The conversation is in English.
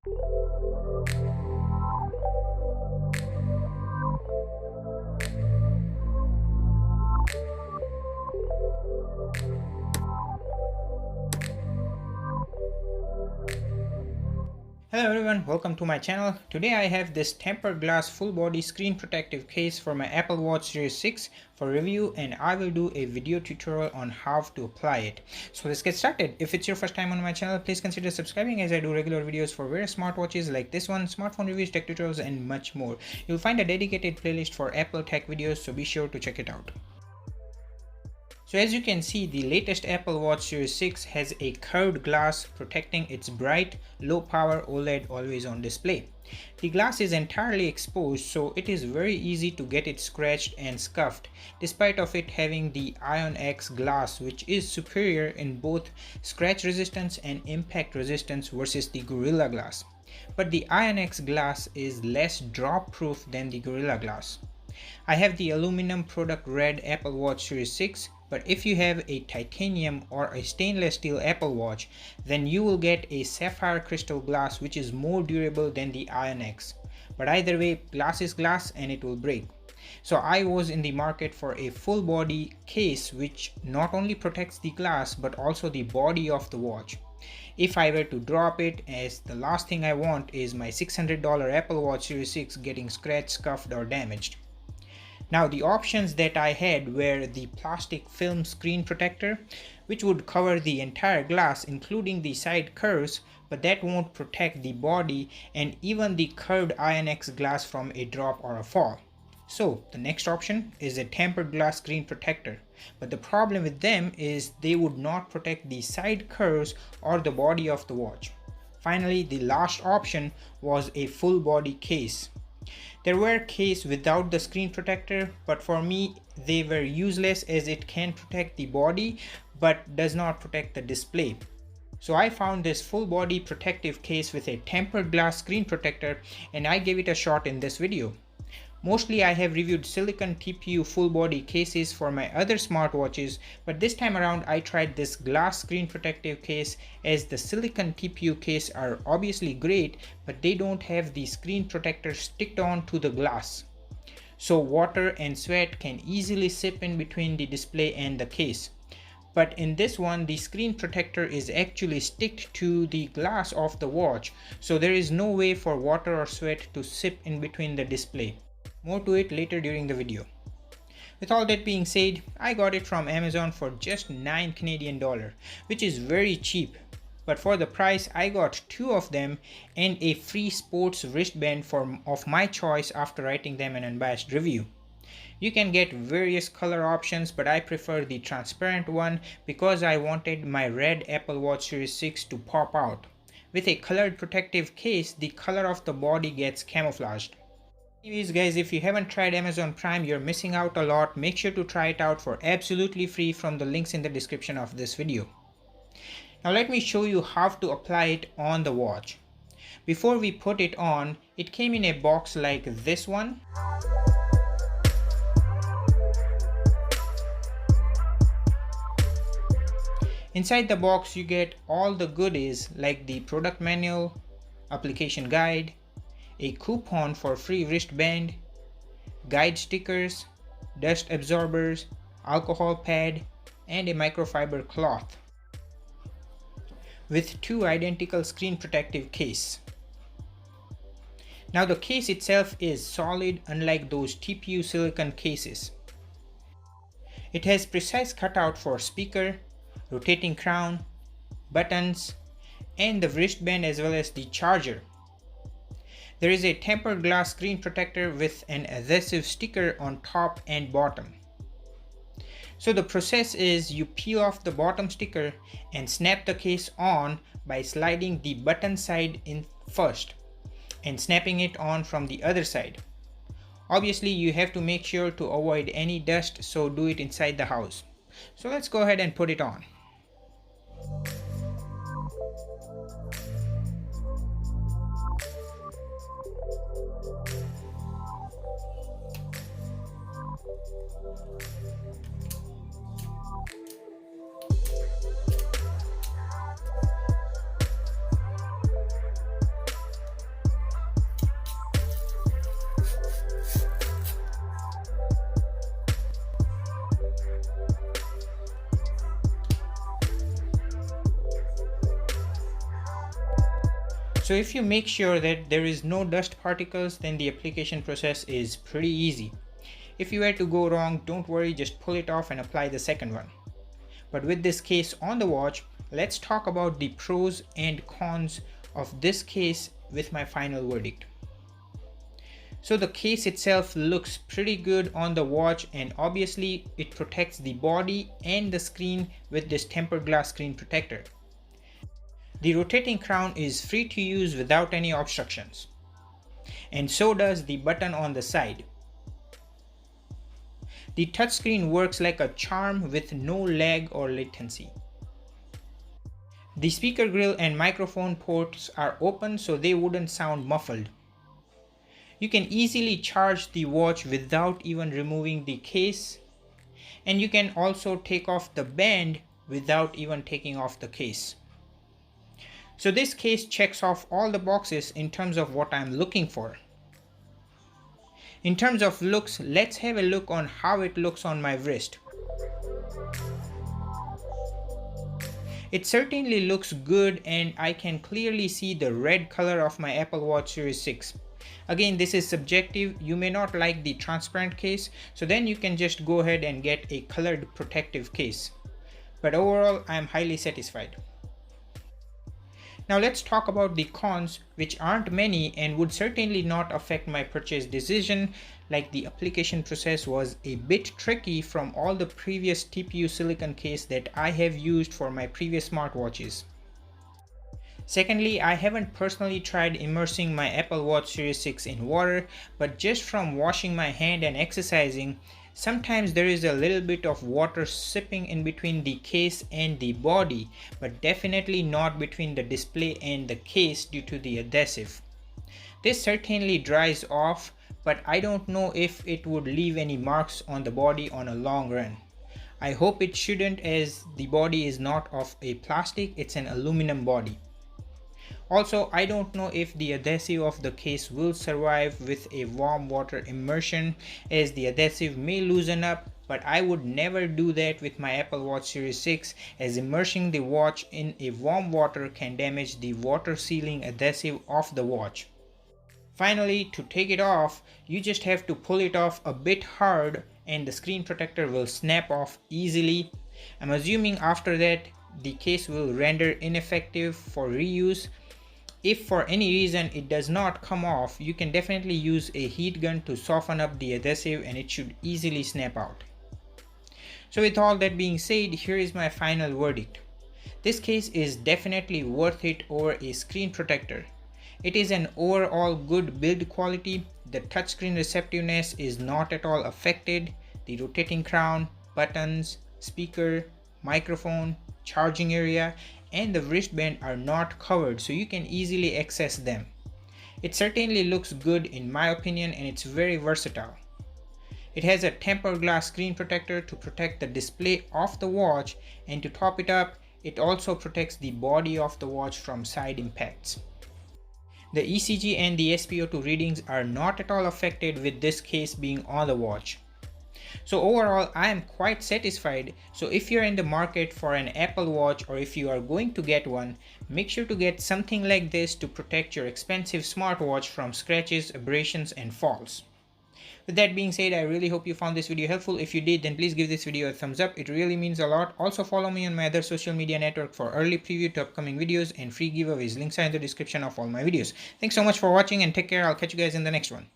Hello everyone, welcome to my channel. Today I have this tempered glass full body screen protective case for my Apple Watch Series 6 for review, and I will do a video tutorial on how to apply it. So let's get started. If it's your first time on my channel, please consider subscribing as I do regular videos for various smartwatches like this one, smartphone reviews, tech tutorials and much more. You'll find a dedicated playlist for Apple tech videos, so be sure to check it out. So as you can see, the latest Apple Watch Series 6 has a curved glass protecting its bright, low-power OLED always-on display. The glass is entirely exposed, so it is very easy to get it scratched and scuffed, despite of it having the Ion X glass, which is superior in both scratch resistance and impact resistance versus the Gorilla Glass. But the Ion X glass is less drop-proof than the Gorilla Glass. I have the aluminum product red Apple Watch Series 6, but if you have a titanium or a stainless steel Apple Watch, then you will get a sapphire crystal glass, which is more durable than the Ion X. But either way, glass is glass and it will break. So I was in the market for a full body case which not only protects the glass but also the body of the watch. If I were to drop it, as the last thing I want is my $600 Apple Watch Series 6 getting scratched, scuffed or damaged. Now the options that I had were the plastic film screen protector, which would cover the entire glass including the side curves, but that won't protect the body and even the curved Ion X glass from a drop or a fall. So the next option is a tempered glass screen protector, but the problem with them is they would not protect the side curves or the body of the watch. Finally, the last option was a full body case. There were cases without the screen protector, but for me they were useless as it can protect the body but does not protect the display. So I found this full body protective case with a tempered glass screen protector and I gave it a shot in this video. Mostly I have reviewed silicone TPU full body cases for my other smartwatches, but this time around I tried this glass screen protective case, as the silicone TPU case are obviously great, but they don't have the screen protector sticked on to the glass. So water and sweat can easily seep in between the display and the case. But in this one, the screen protector is actually sticked to the glass of the watch, so there is no way for water or sweat to seep in between the display. More to it later during the video. With all that being said, I got it from Amazon for just $9 Canadian, which is very cheap. But for the price, I got 2 of them and a free sports wristband of my choice after writing them an unbiased review. You can get various color options, but I prefer the transparent one because I wanted my red Apple Watch Series 6 to pop out. With a colored protective case, the color of the body gets camouflaged. Anyways guys, if you haven't tried Amazon Prime, you're missing out a lot. Make sure to try it out for absolutely free from the links in the description of this video. Now let me show you how to apply it on the watch. Before we put it on, it came in a box like this one. Inside the box you get all the goodies like the product manual, application guide, a coupon for free wristband, guide stickers, dust absorbers, alcohol pad, and a microfiber cloth, with 2 identical screen protective case. Now the case itself is solid, unlike those TPU silicone cases. It has precise cutout for speaker, rotating crown, buttons, and the wristband as well as the charger. There is a tempered glass screen protector with an adhesive sticker on top and bottom. So the process is you peel off the bottom sticker and snap the case on by sliding the button side in first and snapping it on from the other side. Obviously you have to make sure to avoid any dust, so do it inside the house. So let's go ahead and put it on. So if you make sure that there is no dust particles, then the application process is pretty easy. If you were to go wrong, don't worry, just pull it off and apply the second one. But with this case on the watch, let's talk about the pros and cons of this case with my final verdict. So the case itself looks pretty good on the watch, and obviously it protects the body and the screen with this tempered glass screen protector. The rotating crown is free to use without any obstructions, and so does the button on the side. The touchscreen works like a charm with no lag or latency. The speaker grill and microphone ports are open so they wouldn't sound muffled. You can easily charge the watch without even removing the case, and you can also take off the band without even taking off the case. So this case checks off all the boxes in terms of what I'm looking for. In terms of looks, let's have a look on how it looks on my wrist. It certainly looks good, and I can clearly see the red color of my Apple Watch Series 6. Again, this is subjective. You may not like the transparent case, so then you can just go ahead and get a colored protective case. But overall, I am highly satisfied. Now let's talk about the cons, which aren't many and would certainly not affect my purchase decision, like the application process was a bit tricky from all the previous TPU silicone case that I have used for my previous smartwatches. Secondly, I haven't personally tried immersing my Apple Watch Series 6 in water, but just from washing my hand and exercising, sometimes there is a little bit of water sipping in between the case and the body, but definitely not between the display and the case due to the adhesive. This certainly dries off, but I don't know if it would leave any marks on the body on a long run. I hope it shouldn't, as the body is not of a plastic, it's an aluminum body. Also, I don't know if the adhesive of the case will survive with a warm water immersion, as the adhesive may loosen up, but I would never do that with my Apple Watch Series 6, as immersing the watch in a warm water can damage the water sealing adhesive of the watch. Finally, to take it off, you just have to pull it off a bit hard and the screen protector will snap off easily. I'm assuming after that the case will render ineffective for reuse. If for any reason it does not come off, you can definitely use a heat gun to soften up the adhesive and it should easily snap out. So with all that being said, here is my final verdict. This case is definitely worth it over a screen protector. It is an overall good build quality. The touchscreen receptiveness is not at all affected. The rotating crown, buttons, speaker, microphone, charging area, and the wristband are not covered, so you can easily access them. It certainly looks good in my opinion, and it's very versatile. It has a tempered glass screen protector to protect the display of the watch, and to top it up, it also protects the body of the watch from side impacts. The ECG and the SpO2 readings are not at all affected with this case being on the watch. So overall, I am quite satisfied. So if you're in the market for an Apple Watch, or if you are going to get one, make sure to get something like this to protect your expensive smartwatch from scratches, abrasions, and falls. With that being said, I really hope you found this video helpful. If you did, then please give this video a thumbs up. It really means a lot. Also follow me on my other social media network for early preview to upcoming videos and free giveaways. Links are in the description of all my videos. Thanks so much for watching and take care. I'll catch you guys in the next one.